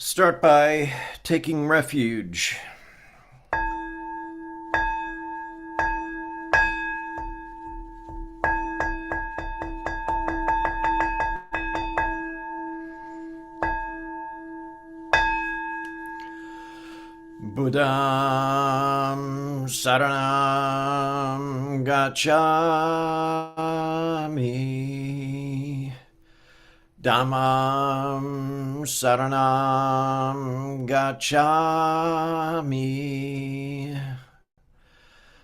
Start by taking refuge. Buddham Saranam Gacchami. Dhammam Saranam Gacchami.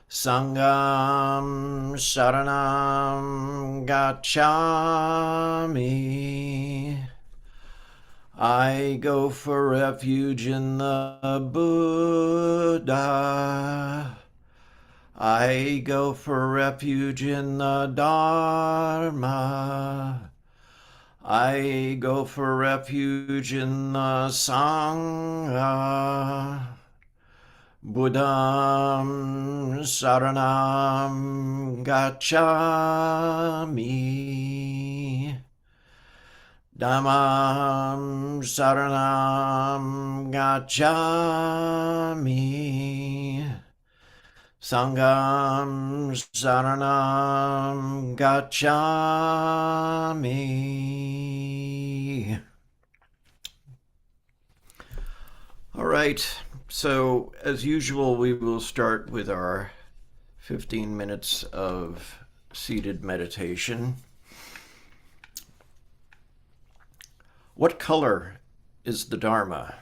Sangham Saranam Gacchami. I go for refuge in the Buddha. I go for refuge in the Dharma. I go for refuge in the Sangha. Buddham Saranam Gacchami. Dhammam Saranam Gacchami. Sangham Saranam Gacchami. All right, so as usual, we will start with our 15 minutes of seated meditation. What color is the Dharma?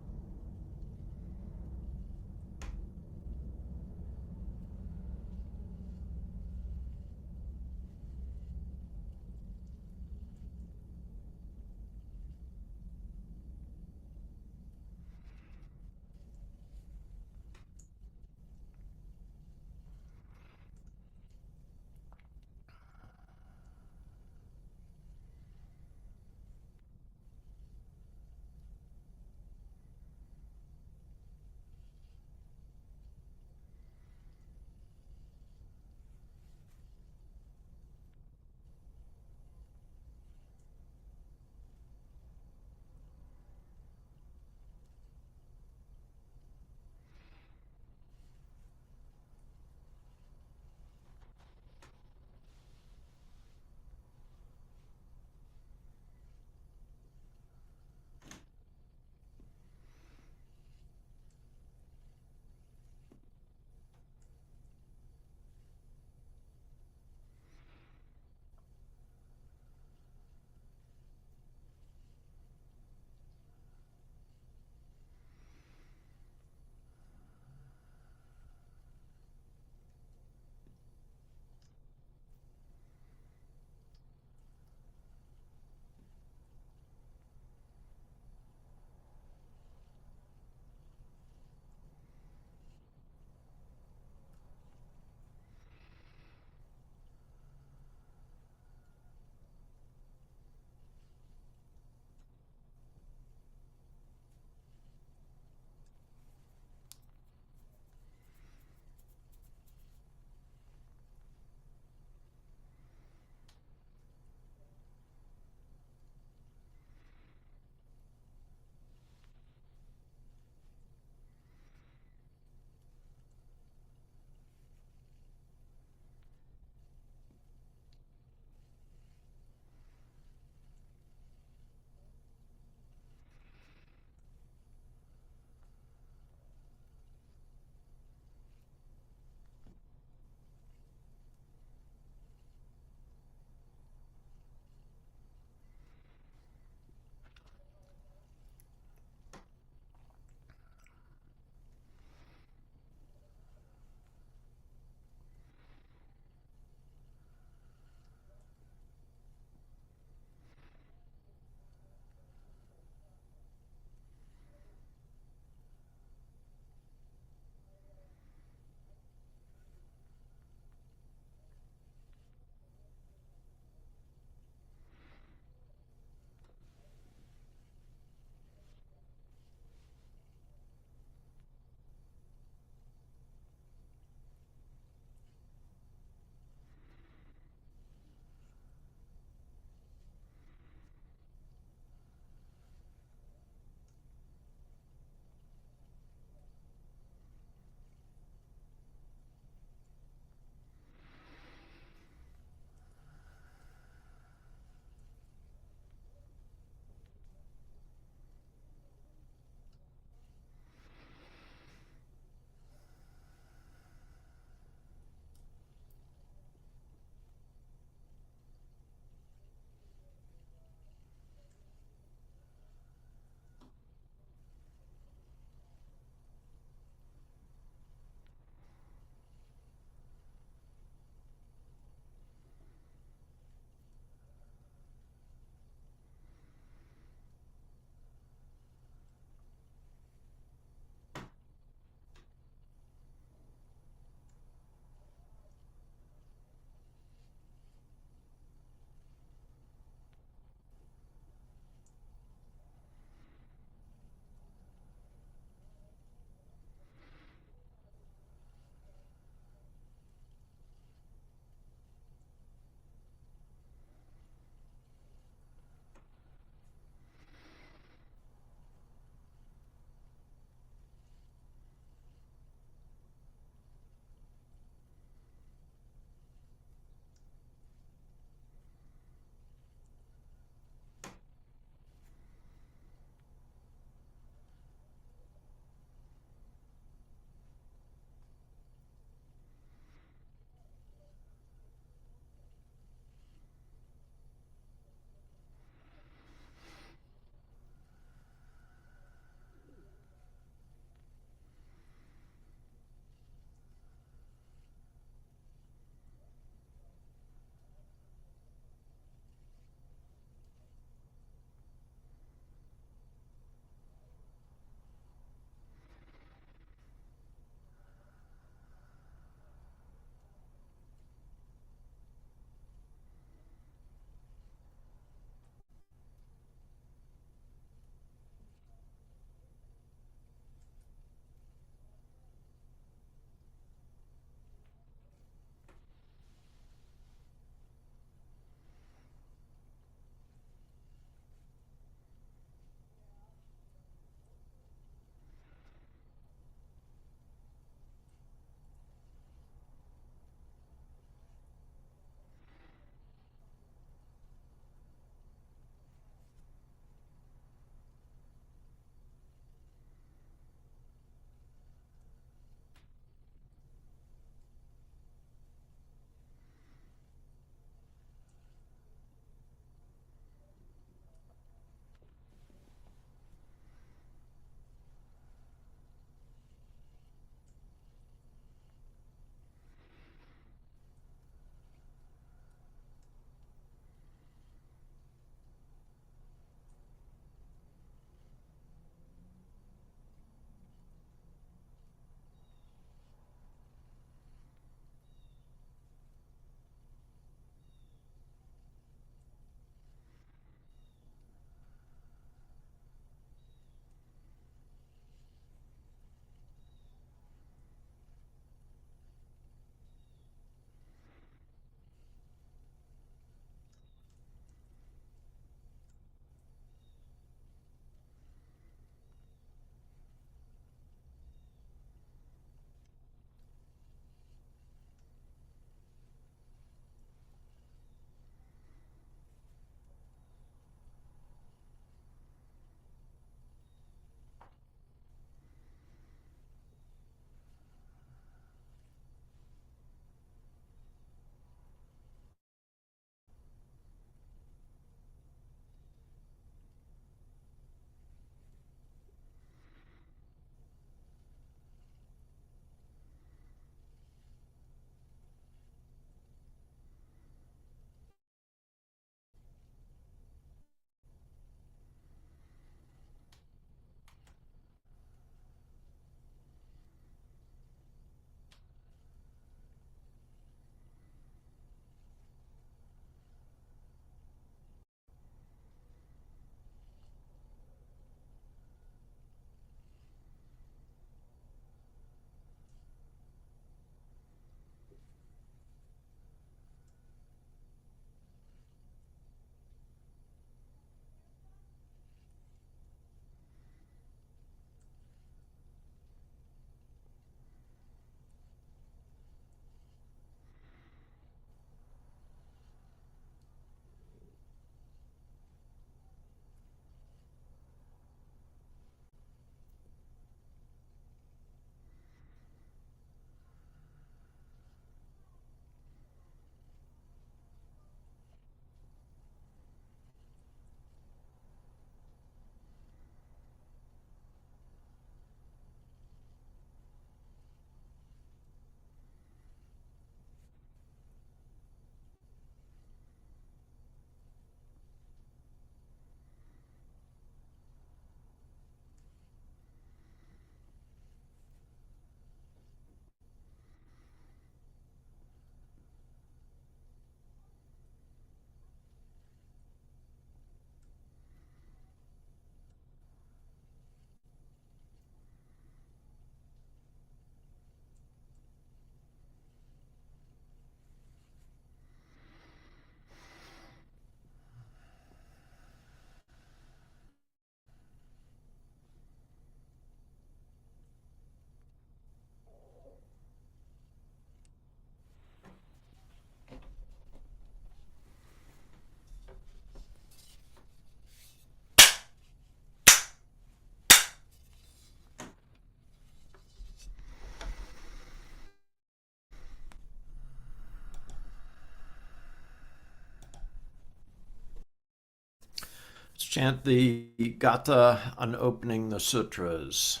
Chant the Gatha on opening the sutras.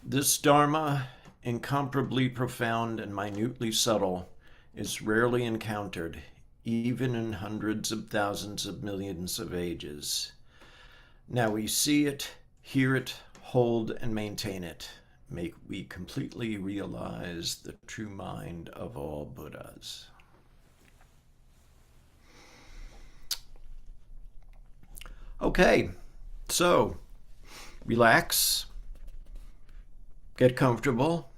This Dharma, incomparably profound and minutely subtle, is rarely encountered, even in hundreds of thousands of millions of ages. Now we see it, hear it, hold and maintain it. May we completely realize the true mind of all Buddhas. Okay, so relax, get comfortable.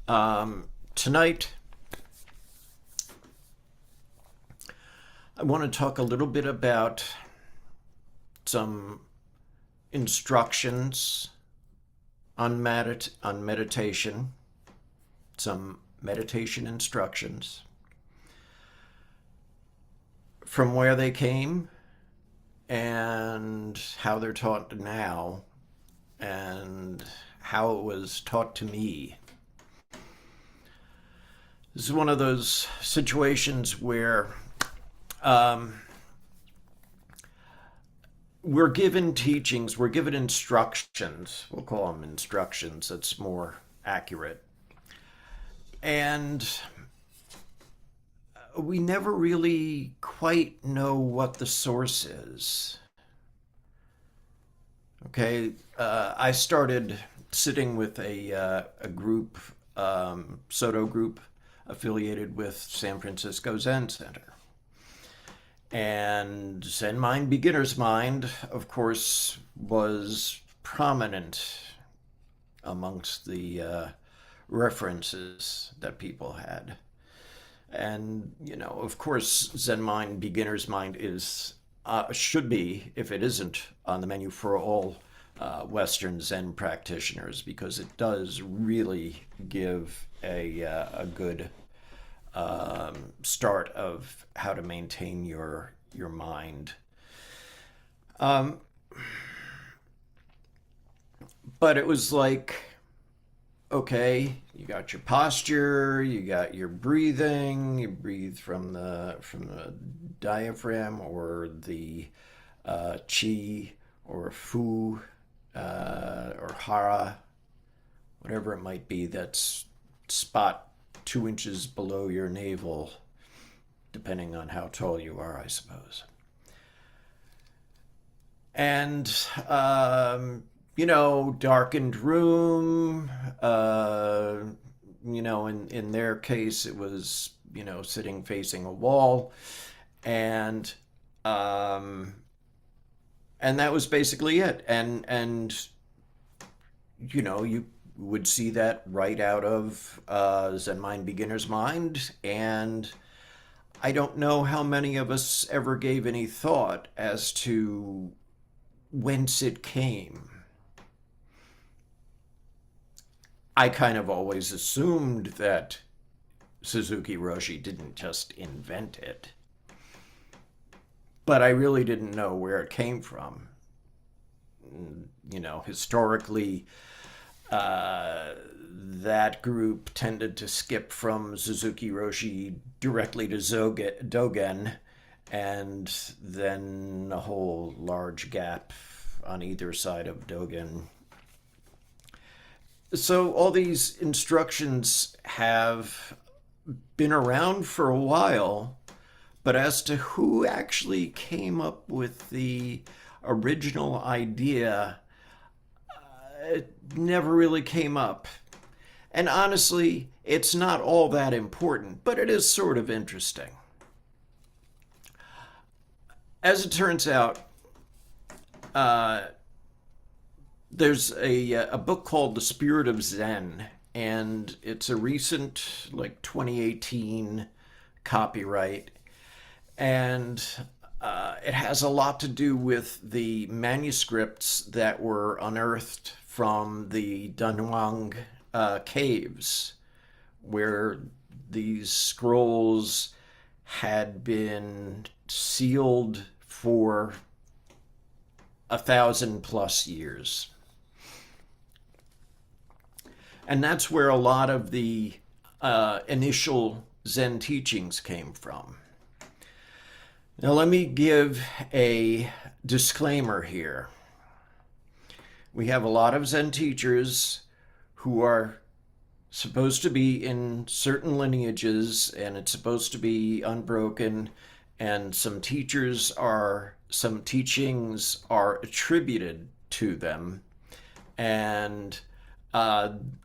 Tonight, I want to talk a little bit about some instructions on meditation, some meditation instructions, from where they came and how they're taught now and how it was taught to me. This is one of those situations where we're given teachings, we're given instructions. We'll call them instructions, that's more accurate. And we never really quite know what the source is. Okay, I started sitting with a group, Soto group, affiliated with San Francisco Zen Center. And Zen Mind, Beginner's Mind, of course, was prominent amongst the references that people had. And, you know, of course, Zen Mind, Beginner's Mind is, should be, if it isn't, on the menu for all Western Zen practitioners, because it does really give a good start of how to maintain your mind. But it was like, okay, you got your posture, you got your breathing, you breathe from the diaphragm or the chi or fu or hara, whatever it might be, that's spot 2 inches below your navel, depending on how tall you are, I suppose. And you know, darkened room, you know, in their case, it was, you know, sitting facing a wall. And that was basically it. And you know, you would see that right out of Zen Mind, Beginner's Mind. And I don't know how many of us ever gave any thought as to whence it came. I kind of always assumed that Suzuki Roshi didn't just invent it, but I really didn't know where it came from. You know, historically, that group tended to skip from Suzuki Roshi directly to Dogen, and then a whole large gap on either side of Dogen. So all these instructions have been around for a while, but as to who actually came up with the original idea, it never really came up. And honestly, it's not all that important, but it is sort of interesting. As it turns out, there's a book called The Spirit of Zen, and it's a recent, like 2018 copyright, and it has a lot to do with the manuscripts that were unearthed from the Dunhuang caves, where these scrolls had been sealed for 1,000+ years. And that's where a lot of the initial Zen teachings came from. Now, let me give a disclaimer here. We have a lot of Zen teachers who are supposed to be in certain lineages and it's supposed to be unbroken, and some teachings are attributed to them, and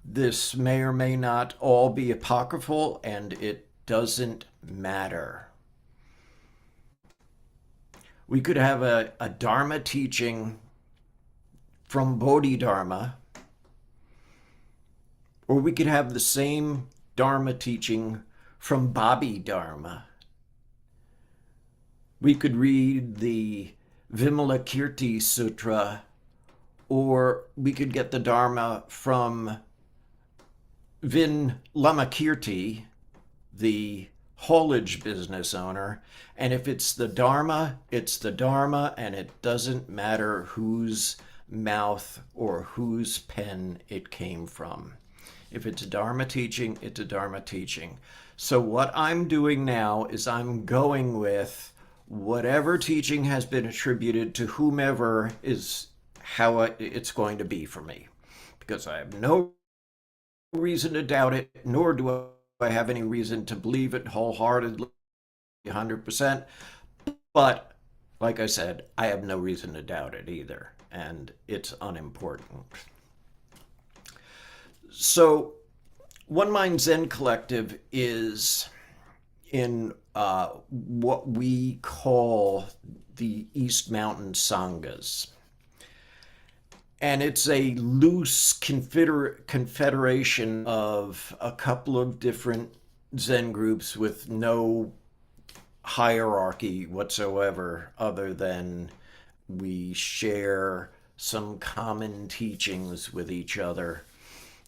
this may or may not all be apocryphal, and it doesn't matter. We could have a Dharma teaching from Bodhidharma, or we could have the same Dharma teaching from Bodhidharma. We could read the Vimalakirti Sutra, or we could get the Dharma from Vin Lamakirti, the haulage business owner. And if it's the Dharma, it's the Dharma, and it doesn't matter whose mouth or whose pen it came from. If it's a Dharma teaching, it's a Dharma teaching. So what I'm doing now is I'm going with whatever teaching has been attributed to whomever is how it's going to be for me, because I have no reason to doubt it, nor do I have any reason to believe it wholeheartedly, 100%. But like I said, I have no reason to doubt it either, and it's unimportant. So, One Mind Zen Collective is in what we call the East Mountain Sanghas. And it's a loose confederation of a couple of different Zen groups with no hierarchy whatsoever, other than we share some common teachings with each other.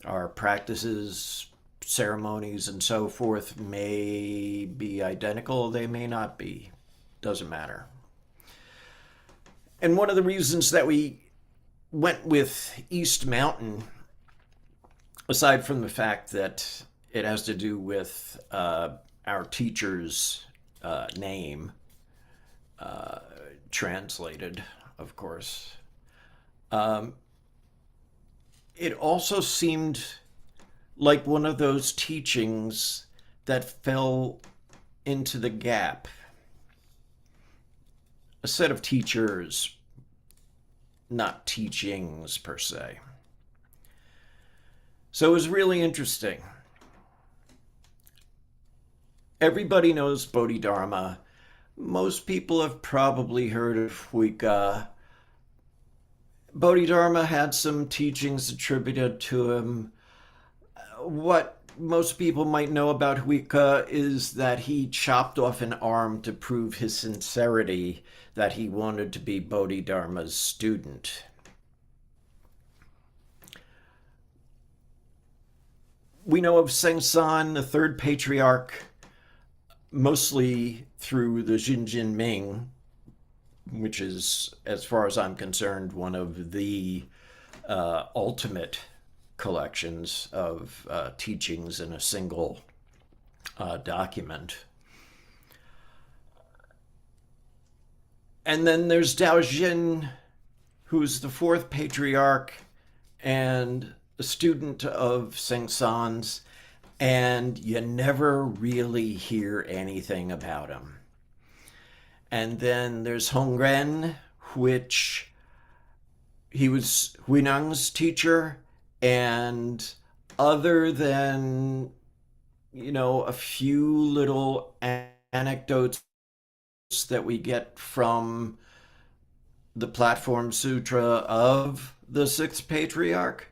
Our practices, ceremonies, and so forth may be identical, they may not be. Doesn't matter. And one of the reasons that we went with East Mountain, aside from the fact that it has to do with our teacher's name, translated, of course, it also seemed like one of those teachings that fell into the gap. A set of teachers, not teachings per se. So it was really interesting. Everybody knows Bodhidharma. Most people have probably heard of Huika. Bodhidharma had some teachings attributed to him. What most people might know about Huika is that he chopped off an arm to prove his sincerity, that he wanted to be Bodhidharma's student. We know of Sengsan, the third patriarch, mostly through the Xinjin Ming, which is, as far as I'm concerned, one of the ultimate collections of teachings in a single document. And then there's Daojin, who's the fourth patriarch and a student of Sengsan's, and you never really hear anything about him. And then there's Hongren, which he was Huineng's teacher, and other than, a few little anecdotes that we get from the Platform Sutra of the sixth patriarch,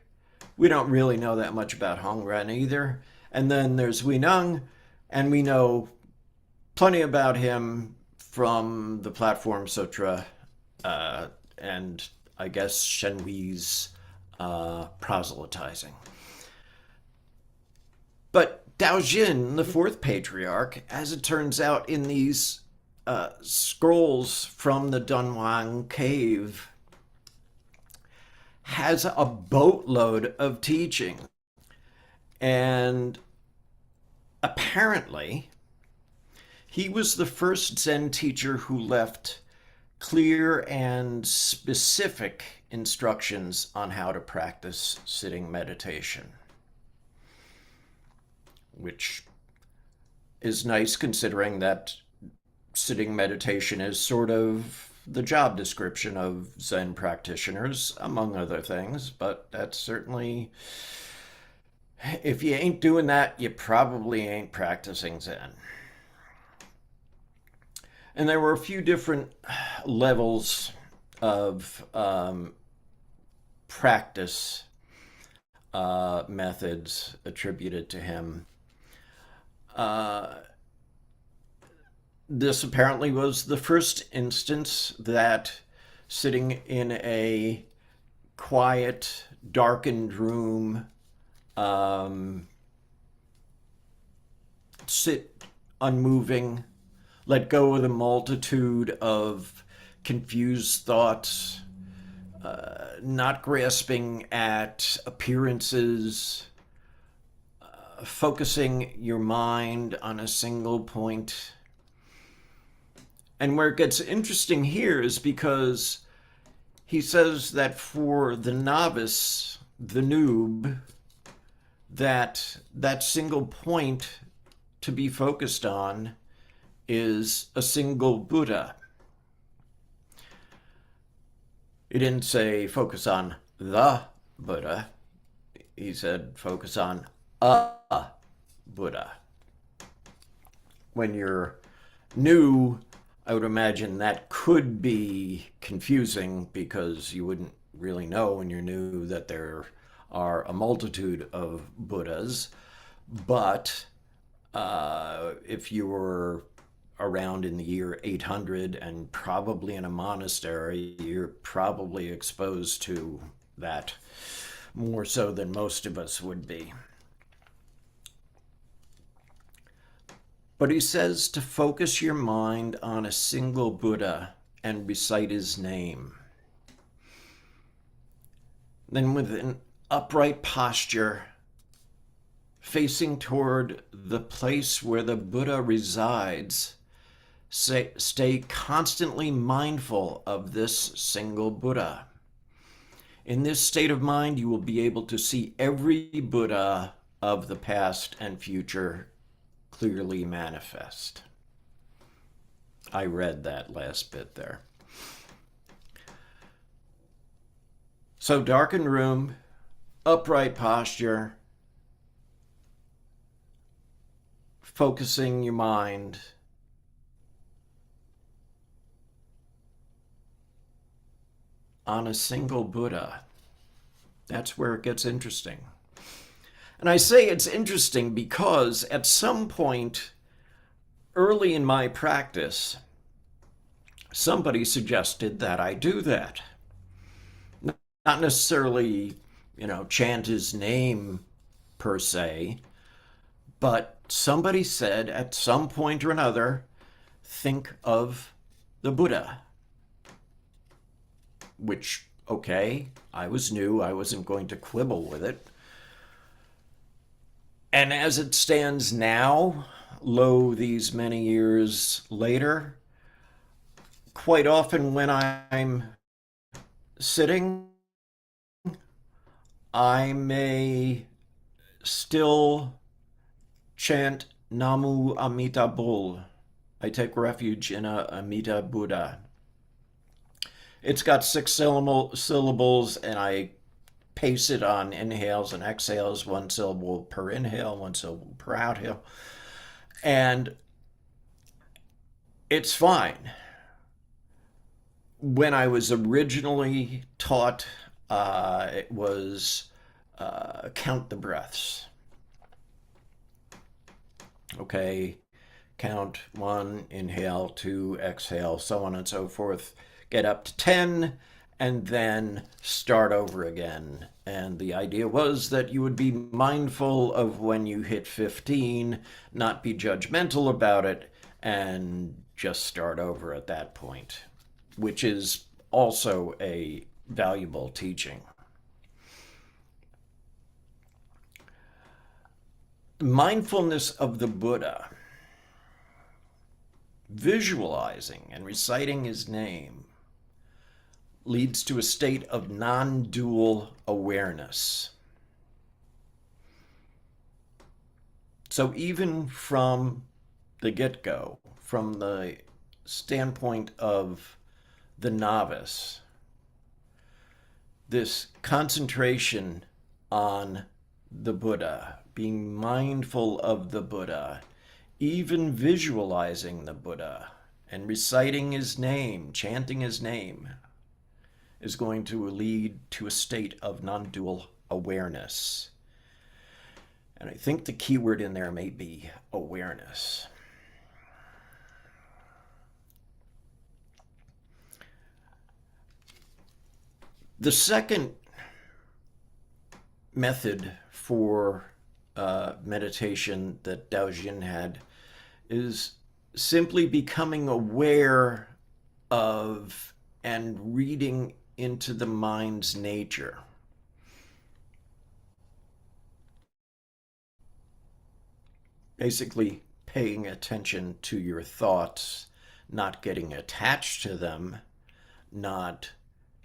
we don't really know that much about Hongren either. And then there's Huineng, and we know plenty about him from the Platform Sutra, and I guess Shenhui's proselytizing. But Daojin, the fourth patriarch, as it turns out in these scrolls from the Dunhuang cave, has a boatload of teaching. And apparently, He was the first Zen teacher who left clear and specific instructions on how to practice sitting meditation, which is nice considering that sitting meditation is sort of the job description of Zen practitioners, among other things, but that's certainly, if you ain't doing that, you probably ain't practicing Zen. And there were a few different levels of practice methods attributed to him. Uh, this apparently was the first instance that sitting in a quiet, darkened room, um, sit unmoving, let go of the multitude of confused thoughts, not grasping at appearances, focusing your mind on a single point. And where it gets interesting here is because he says that for the novice, the noob, that single point to be focused on is a single Buddha. He didn't say focus on the Buddha. He said focus on a Buddha. When you're new, I would imagine that could be confusing because you wouldn't really know when you're new that there are a multitude of Buddhas. But if you were around in the year 800 and probably in a monastery, you're probably exposed to that more so than most of us would be. But he says to focus your mind on a single Buddha and recite his name. Then with an upright posture, facing toward the place where the Buddha resides, stay constantly mindful of this single Buddha. In this state of mind, you will be able to see every Buddha of the past and future clearly manifest. I read that last bit there. So darkened room, upright posture, focusing your mind on a single Buddha. That's where it gets interesting. And I say it's interesting because at some point early in my practice, somebody suggested that I do that. Not necessarily, chant his name per se, but somebody said at some point or another, think of the Buddha. Which, okay, I was new, I wasn't going to quibble with it. And as it stands now, lo, these many years later, quite often when I'm sitting, I may still chant Namu Amida Bul. I take refuge in a Amida Buddha. It's got 6 syllables, and I pace it on inhales and exhales, 1 syllable per inhale, 1 syllable per outhale. And it's fine. When I was originally taught, it was count the breaths. Okay, count 1, inhale, 2, exhale, so on and so forth. Get up to 10, and then start over again. And the idea was that you would be mindful of when you hit 15, not be judgmental about it, and just start over at that point, which is also a valuable teaching. Mindfulness of the Buddha visualizing and reciting his name leads to a state of non-dual awareness. So even from the get-go, from the standpoint of the novice, this concentration on the Buddha, being mindful of the Buddha, even visualizing the Buddha and reciting his name, chanting his name, is going to lead to a state of non-dual awareness. And I think the key word in there may be awareness. The second method for meditation that Daojin had is simply becoming aware of and reading into the mind's nature. Basically, paying attention to your thoughts, not getting attached to them, not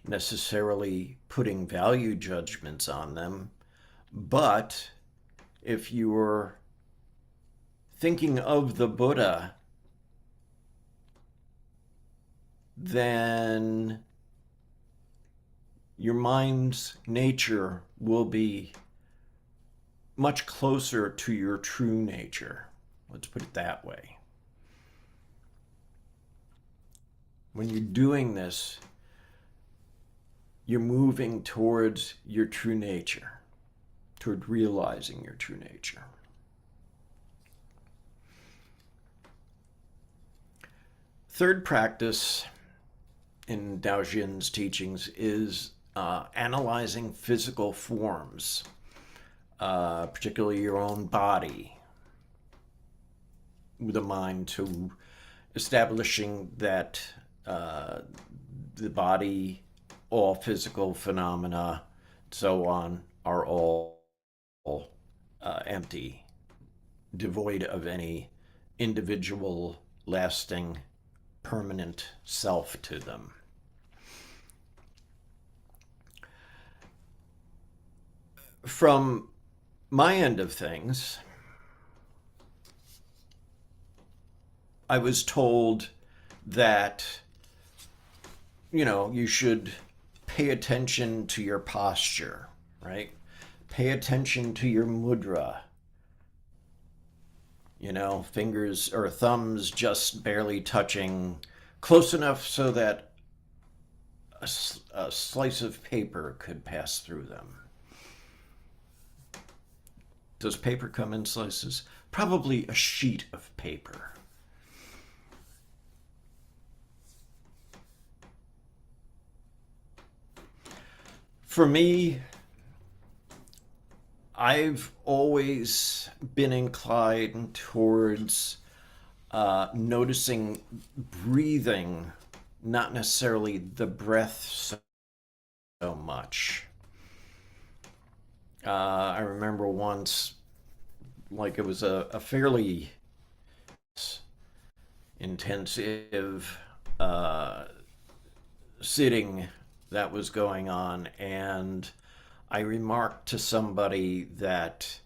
necessarily putting value judgments on them, but if you're thinking of the Buddha, then your mind's nature will be much closer to your true nature. Let's put it that way. When you're doing this, you're moving towards your true nature, toward realizing your true nature. Third practice in Daojin's teachings is analyzing physical forms, particularly your own body, with a mind to establishing that the body, all physical phenomena, so on, are all empty, devoid of any individual, lasting, permanent self to them. From my end of things, I was told that, you should pay attention to your posture, right? Pay attention to your mudra. Fingers or thumbs just barely touching, close enough so that a slice of paper could pass through them. Does paper come in slices? Probably a sheet of paper. For me, I've always been inclined towards noticing breathing, not necessarily the breath so much. I remember once, like it was a fairly intensive sitting that was going on, and I remarked to somebody that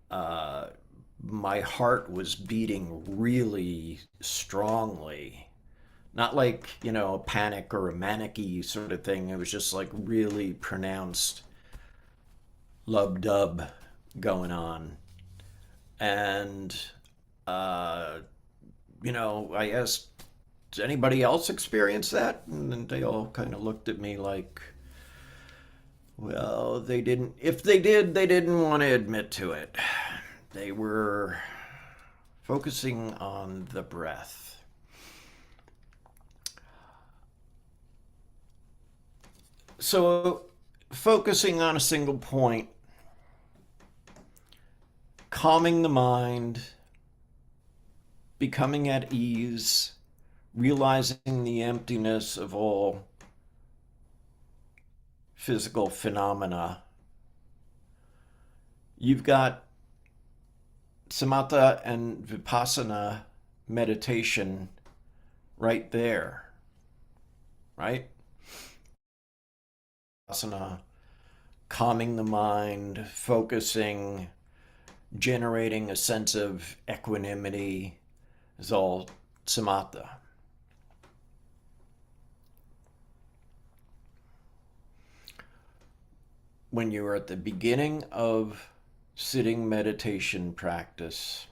my heart was beating really strongly. Not like, a panic or a manic-y sort of thing. It was just like really pronounced lub-dub going on. And, I asked, does anybody else experience that? And then they all kind of looked at me like, well, they didn't. If they did, they didn't want to admit to it. They were focusing on the breath. So, focusing on a single point, calming the mind, becoming at ease, realizing the emptiness of all physical phenomena. You've got samatha and vipassana meditation right there, right? Asana, calming the mind, focusing, generating a sense of equanimity is all samatha. When you are at the beginning of sitting meditation practice,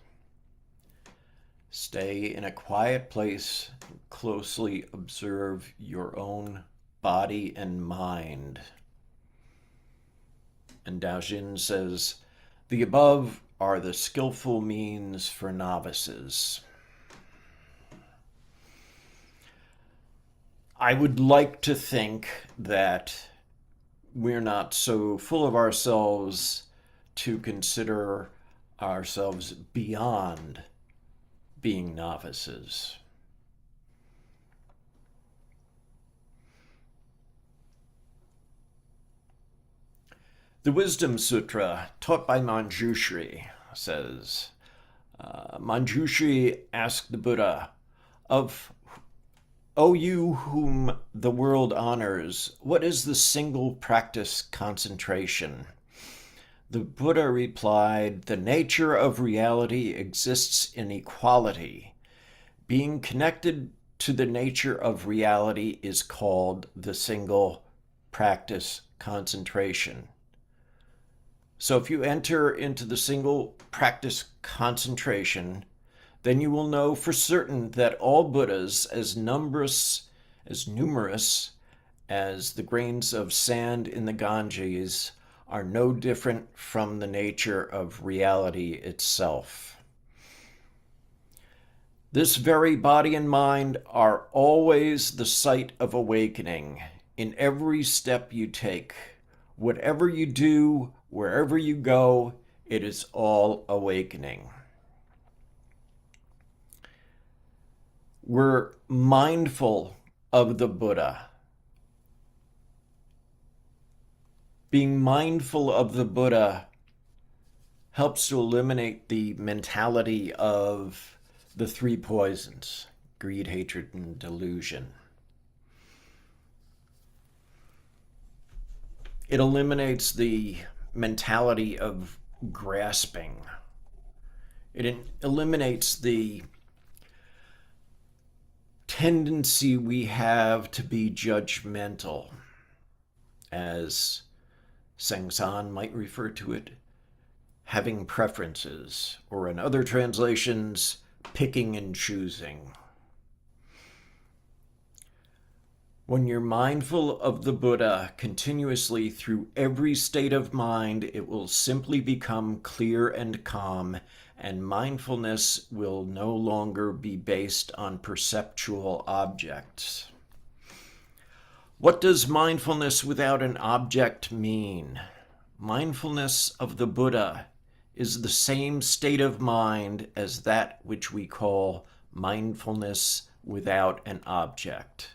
stay in a quiet place and closely observe your own body and mind. And Daojin says, the above are the skillful means for novices. I would like to think that we're not so full of ourselves to consider ourselves beyond being novices. The Wisdom Sutra, taught by Manjushri, says, Manjushri asked the Buddha, O you whom the world honors, what is the single practice concentration? The Buddha replied, the nature of reality exists in equality. Being connected to the nature of reality is called the single practice concentration. So if you enter into the single practice concentration, then you will know for certain that all Buddhas, as numerous as the grains of sand in the Ganges, are no different from the nature of reality itself. This very body and mind are always the site of awakening in every step you take. Whatever you do, wherever you go, it is all awakening. We're mindful of the Buddha. Being mindful of the Buddha helps to eliminate the mentality of the three poisons: greed, hatred, and delusion. It eliminates the mentality of grasping. It eliminates the tendency we have to be judgmental, as Sengsan might refer to it, having preferences, or in other translations, picking and choosing. When you're mindful of the Buddha continuously through every state of mind, it will simply become clear and calm, and mindfulness will no longer be based on perceptual objects. What does mindfulness without an object mean? Mindfulness of the Buddha is the same state of mind as that which we call mindfulness without an object.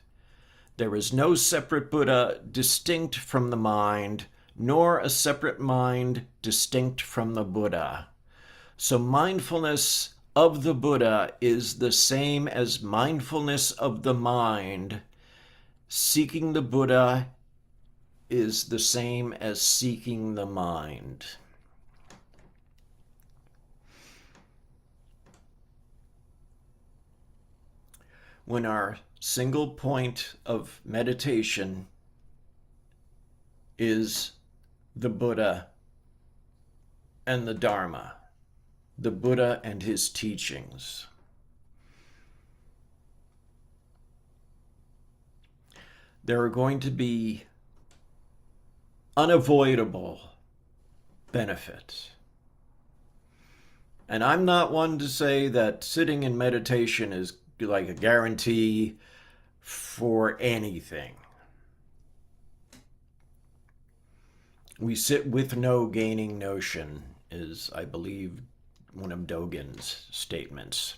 There is no separate Buddha distinct from the mind, nor a separate mind distinct from the Buddha. So mindfulness of the Buddha is the same as mindfulness of the mind. Seeking the Buddha is the same as seeking the mind. When our single point of meditation is the Buddha and the Dharma, the Buddha and his teachings, there are going to be unavoidable benefits. And I'm not one to say that sitting in meditation is like a guarantee for anything. We sit with no gaining notion is, I believe, one of Dogen's statements.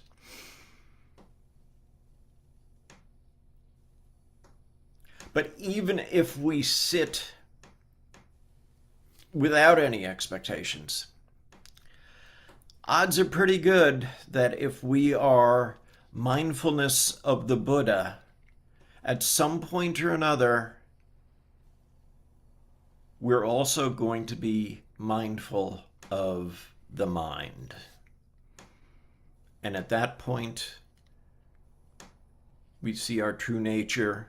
But even if we sit without any expectations, odds are pretty good that if we are mindfulness of the Buddha, at some point or another, we're also going to be mindful of the mind. And at that point, we see our true nature,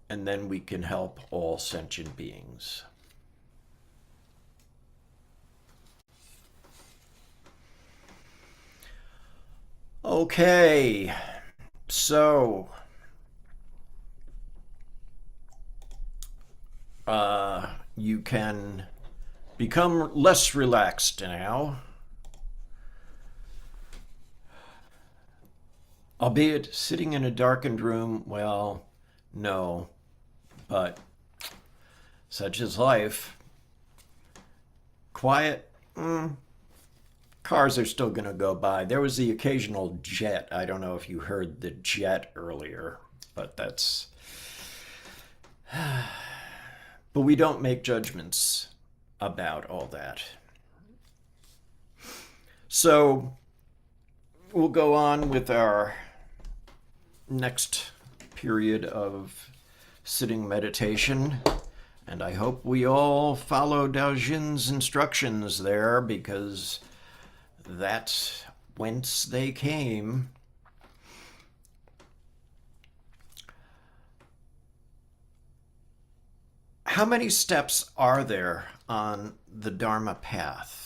and then we can help all sentient beings. Okay, so you can become less relaxed now, albeit sitting in a darkened room. Well, no, but such is life. Quiet. Cars are still going to go by. There was the occasional jet. I don't know if you heard the jet earlier, but that's. But we don't make judgments about all that. So we'll go on with our next period of sitting meditation. And I hope we all follow Dao Jin's instructions there, because that's whence they came. How many steps are there on the Dharma path?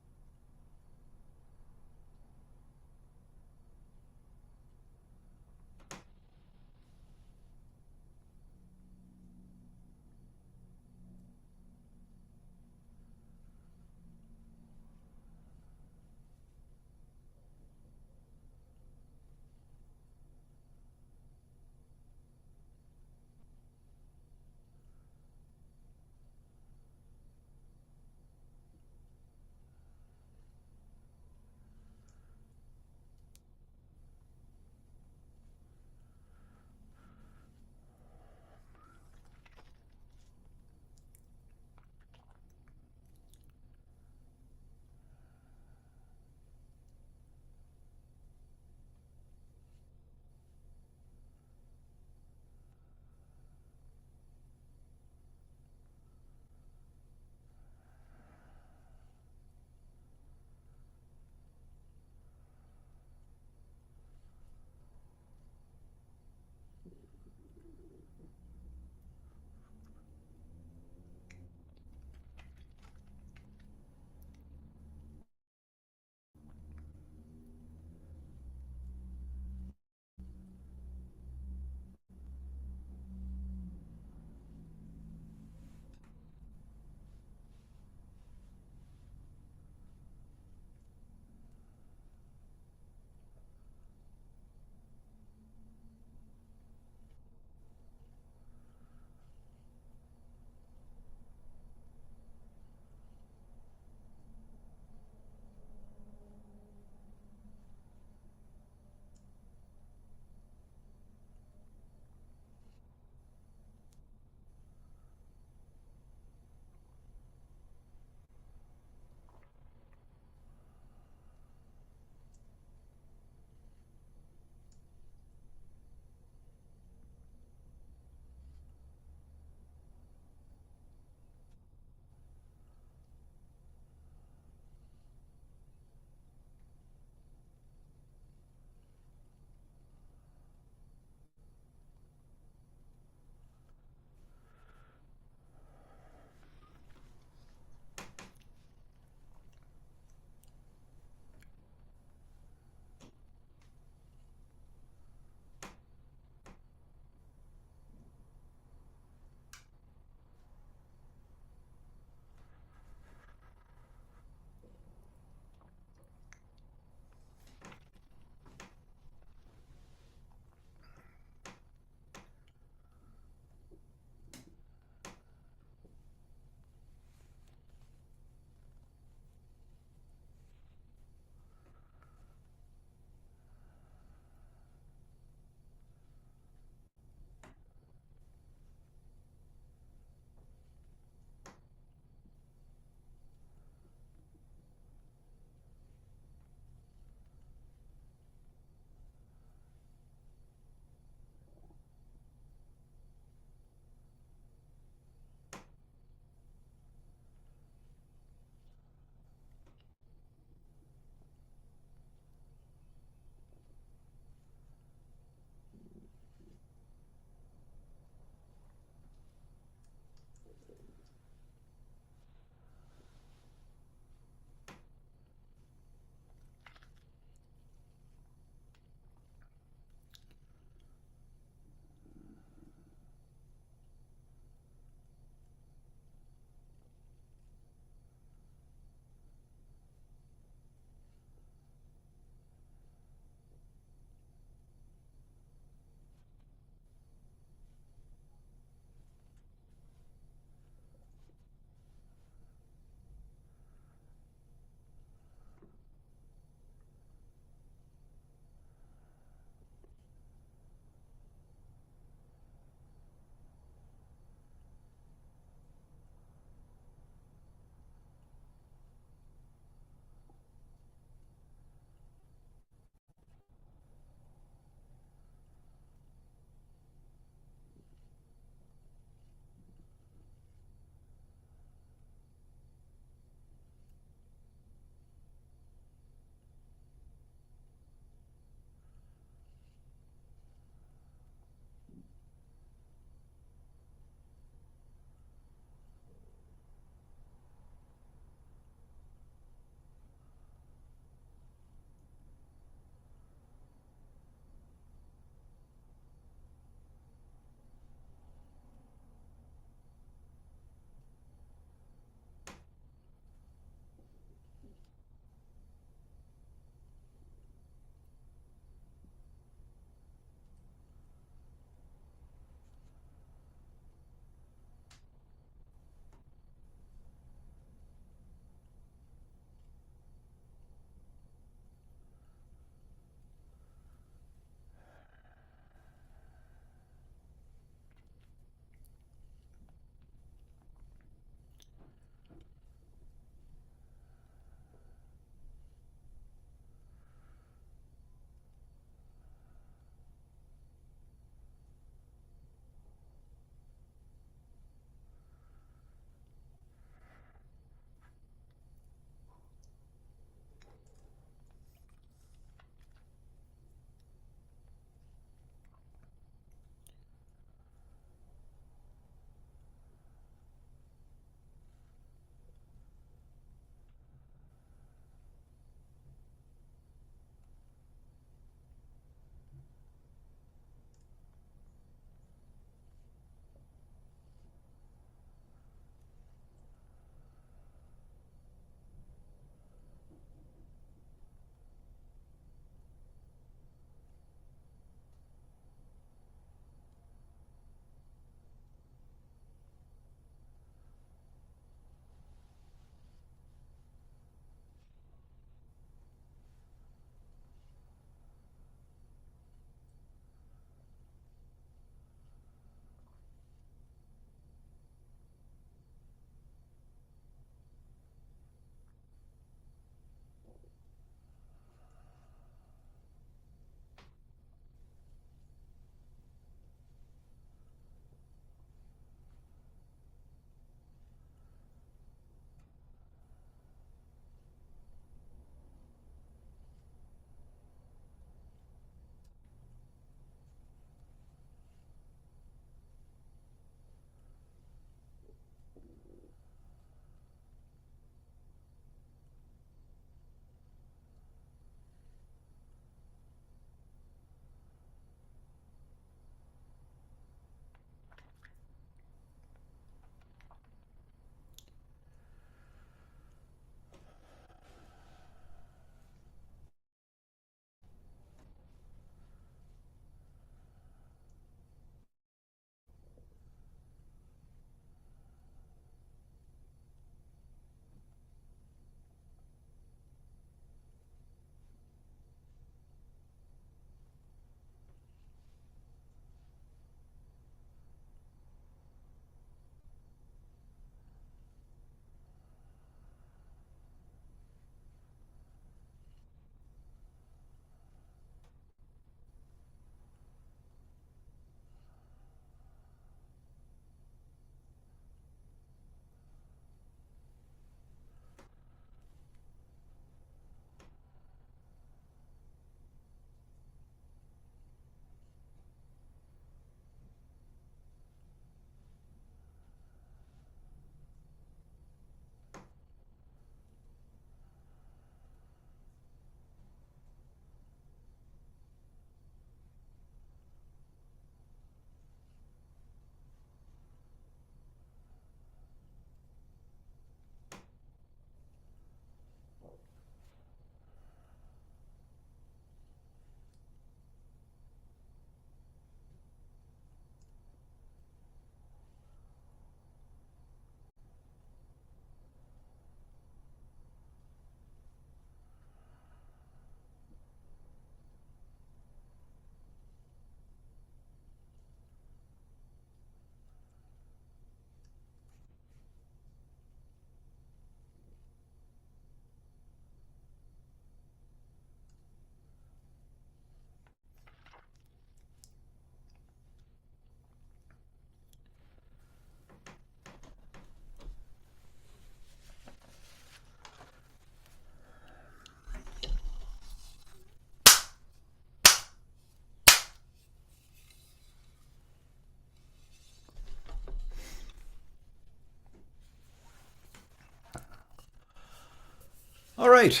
right.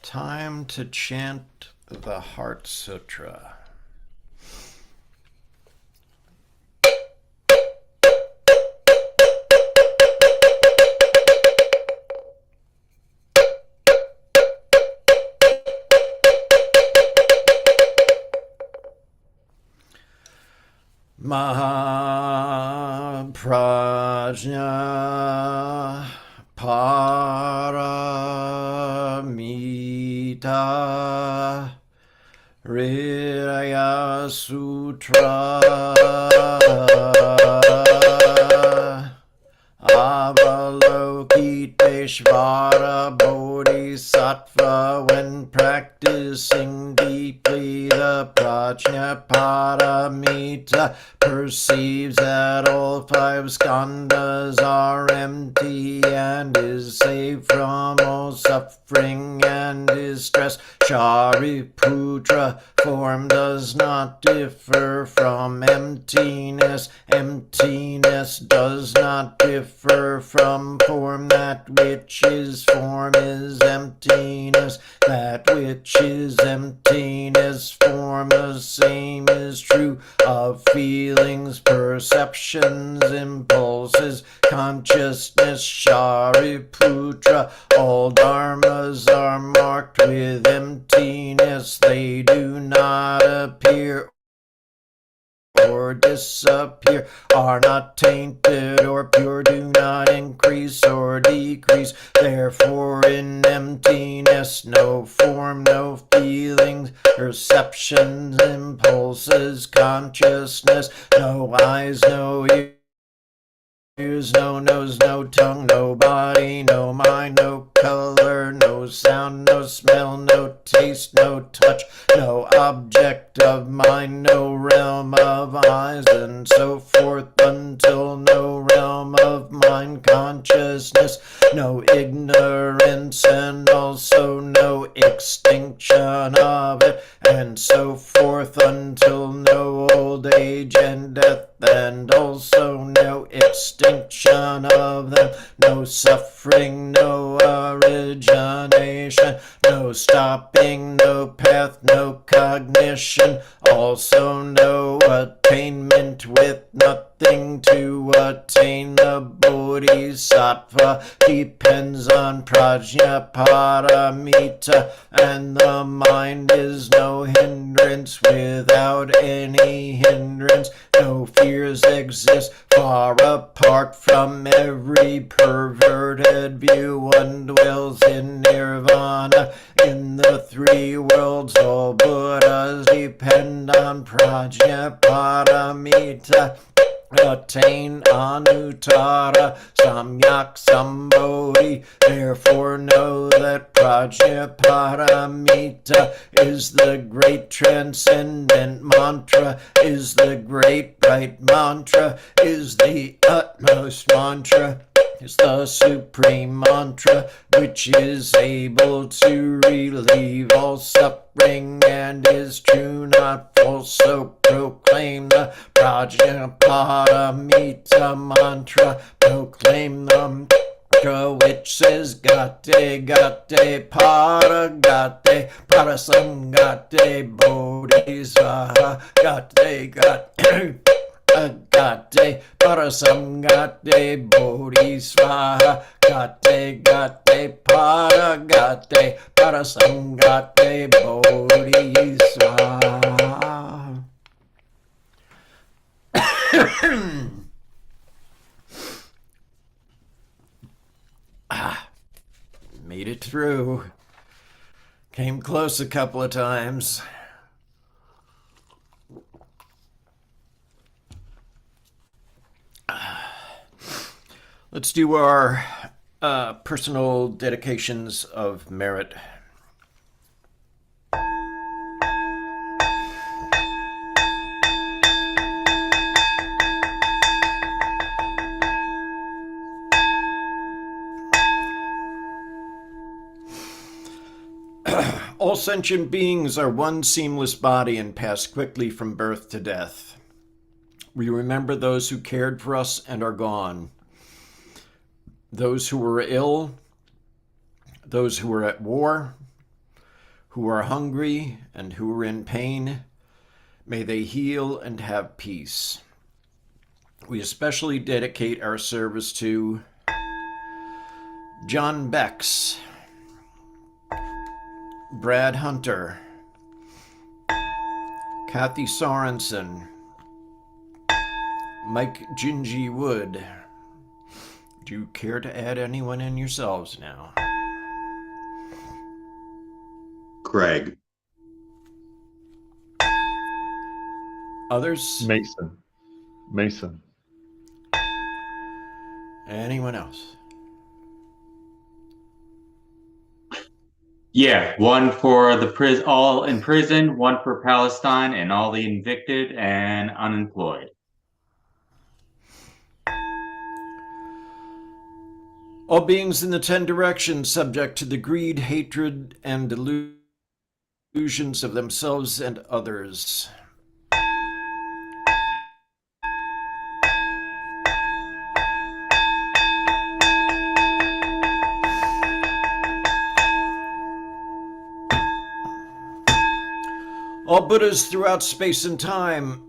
Time to chant the Heart Sutra. Mahaprajna Paramita Hridaya Sutra Avalokiteshvara Bodhisattva, when practicing deeply the Prajna Paramita, perceives that all five skandhas are empty and is saved from all suffering and distress. Shariputra, form does not differ from emptiness. Emptiness does not differ from form. That which is form is emptiness. That which is emptiness, form. The same is true of feelings, perceptions, impulses, consciousness. Shariputra, all dharmas are marked with emptiness. They do not appear or disappear, are not tainted or pure, do not increase or decrease. Therefore in emptiness, no form, no feelings, perceptions, impulses, consciousness, no eyes, no ears, no nose, no tongue, no body, no mind, no color, no sound, no smell, no taste, no touch, no object of mind, no realm of eyes, and so forth, until no realm of mind consciousness, no ignorance, and also no extinction of it, and so forth, until no old age and death, and also no extinction of them, no suffering, no origination, no stopping, no path, no cognition, also no attainment, with nothing to attain. The Bodhisattva depends on Prajna Paramita, and the mind is no hindrance. Without any hindrance, no fears exist. Far apart from every perverted view, one dwells in nirvana. In the three worlds, all Buddhas depend on Prajna Paramita. Attain Anuttara Samyak Sambodhi. Therefore know that Prajna Paramita is the great transcendent mantra, is the great bright mantra, is the utmost mantra, is the supreme mantra, which is able to relieve all suffering and is true, not false. So proclaim the Prajna Paramita mantra, proclaim the mantra which says Gate Gate Paragate Parasangate Bodhisvaha Gate Gate Gate Parasamgate Bodhisvaha Gate Gate Paragate Parasamgate Bodhisvaha. Made it through. Came close a couple of times. Let's do our personal dedications of merit. All sentient beings are one seamless body and pass quickly from birth to death. We remember those who cared for us and are gone. Those who were ill, those who are at war, who are hungry, and who are in pain. May they heal and have peace. We especially dedicate our service to John Bex, Brad Hunter, Kathy Sorensen, Mike Gingy Wood. Do you care to add anyone in yourselves now? Craig. Others? Mason. Anyone else? Yeah, one for the all in prison, one for Palestine, and all the evicted and unemployed. All beings in the 10 directions subject to the greed, hatred, and delusions of themselves and others. All Buddhas throughout space and time,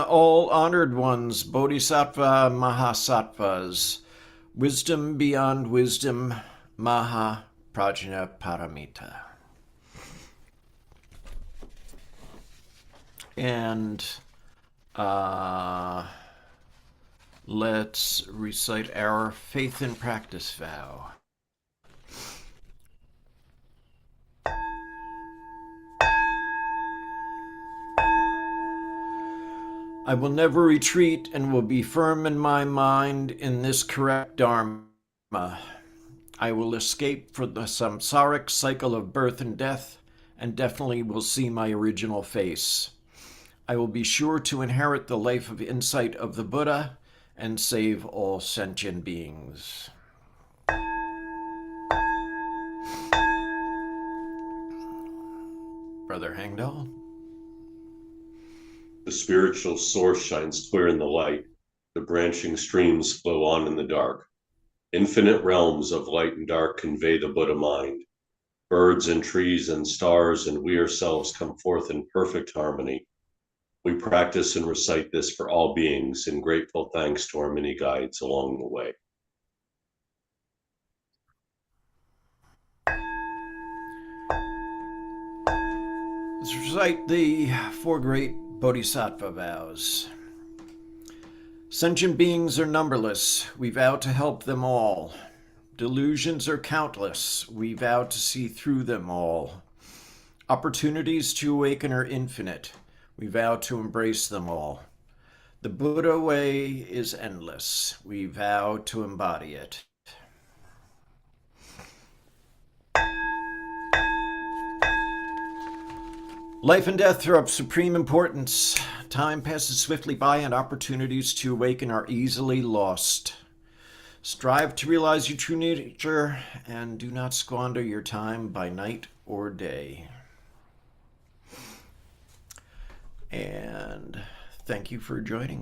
all honored ones, Bodhisattva, Mahasattvas, wisdom beyond wisdom, Maha Prajna Paramita. And let's recite our faith and practice vow. I will never retreat and will be firm in my mind in this correct Dharma. I will escape from the samsaric cycle of birth and death and definitely will see my original face. I will be sure to inherit the life of insight of the Buddha and save all sentient beings. Brother Hangdall? The spiritual source shines clear in the light. The branching streams flow on in the dark. Infinite realms of light and dark convey the Buddha mind. Birds and trees and stars and we ourselves come forth in perfect harmony. We practice and recite this for all beings in grateful thanks to our many guides along the way. Let's recite the 4 great Bodhisattva vows. Sentient beings are numberless. We vow to help them all. Delusions are countless. We vow to see through them all. Opportunities to awaken are infinite. We vow to embrace them all. The Buddha way is endless. We vow to embody it. Life and death are of supreme importance. Time passes swiftly by and opportunities to awaken are easily lost. Strive to realize your true nature and do not squander your time by night or day. And thank you for joining.